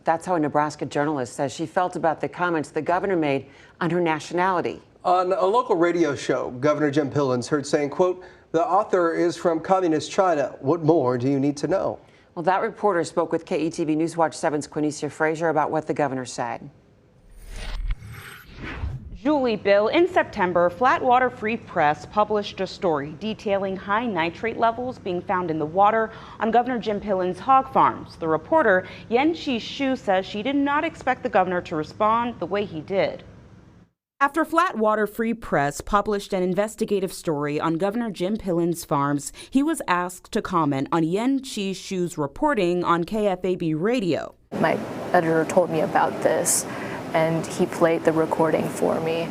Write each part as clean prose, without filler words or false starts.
That's how a Nebraska journalist says she felt about the comments the governor made on her nationality. On a local radio show, Governor Jim Pillen's heard saying, quote, "The author is from communist China. What more do you need to know?" Well, that reporter spoke with KETV Newswatch 7's Quinicia Frazier about what the governor said. Julie, Bill, in September, Flatwater Free Press published a story detailing high nitrate levels being found in the water on Governor Jim Pillen's hog farms. The reporter, Yen-Chi Hsu, says she did not expect the governor to respond the way he did. After Flatwater Free Press published an investigative story on Governor Jim Pillen's farms, he was asked to comment on Yen-Chi Hsu's reporting on KFAB radio. My editor told me about this, and he played the recording for me,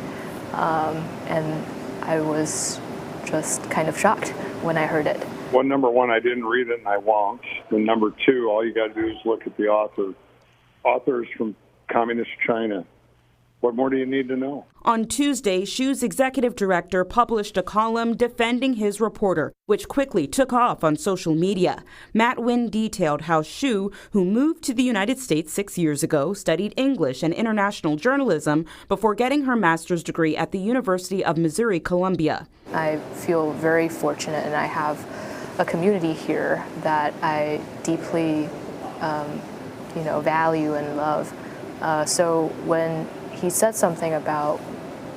and I was just kind of shocked when I heard it. Well, number one, I didn't read it and I won't. And number two, all you got to do is look at the author. Authors from communist China. What more do you need to know? On Tuesday, Hsu's executive director published a column defending his reporter, which quickly took off on social media. Matt Wynn detailed how Hsu, who moved to the United States 6 years ago, studied English and international journalism before getting her master's degree at the University of Missouri-Columbia. I feel very fortunate, and I have a community here that I deeply, value and love. So when he said something about,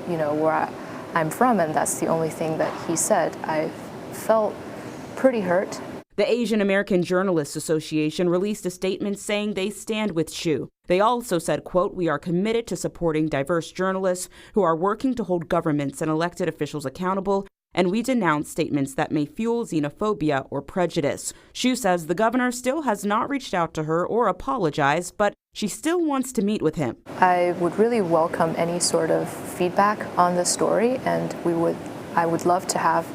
where I'm from, and that's the only thing that he said, I felt pretty hurt. The Asian American Journalists Association released a statement saying they stand with Hsu. They also said, quote, "We are committed to supporting diverse journalists who are working to hold governments and elected officials accountable, and we denounce statements that may fuel xenophobia or prejudice." Hsu says the governor still has not reached out to her or apologized, but she still wants to meet with him. I would really welcome any sort of feedback on the story, and I would love to have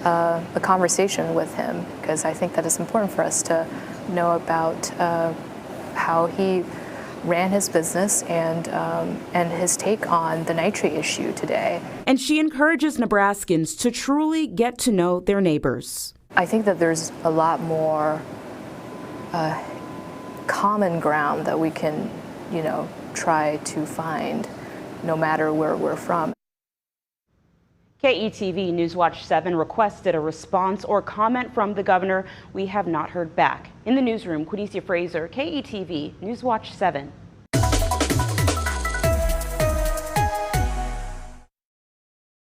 a conversation with him, because I think that it's important for us to know about how he ran his business and his take on the nitrate issue today. And she encourages Nebraskans to truly get to know their neighbors. I think that there's a lot more common ground that we can, try to find no matter where we're from. KETV Newswatch 7 requested a response or comment from the governor. We have not heard back. In the newsroom, Quinicia Frazier, KETV Newswatch 7.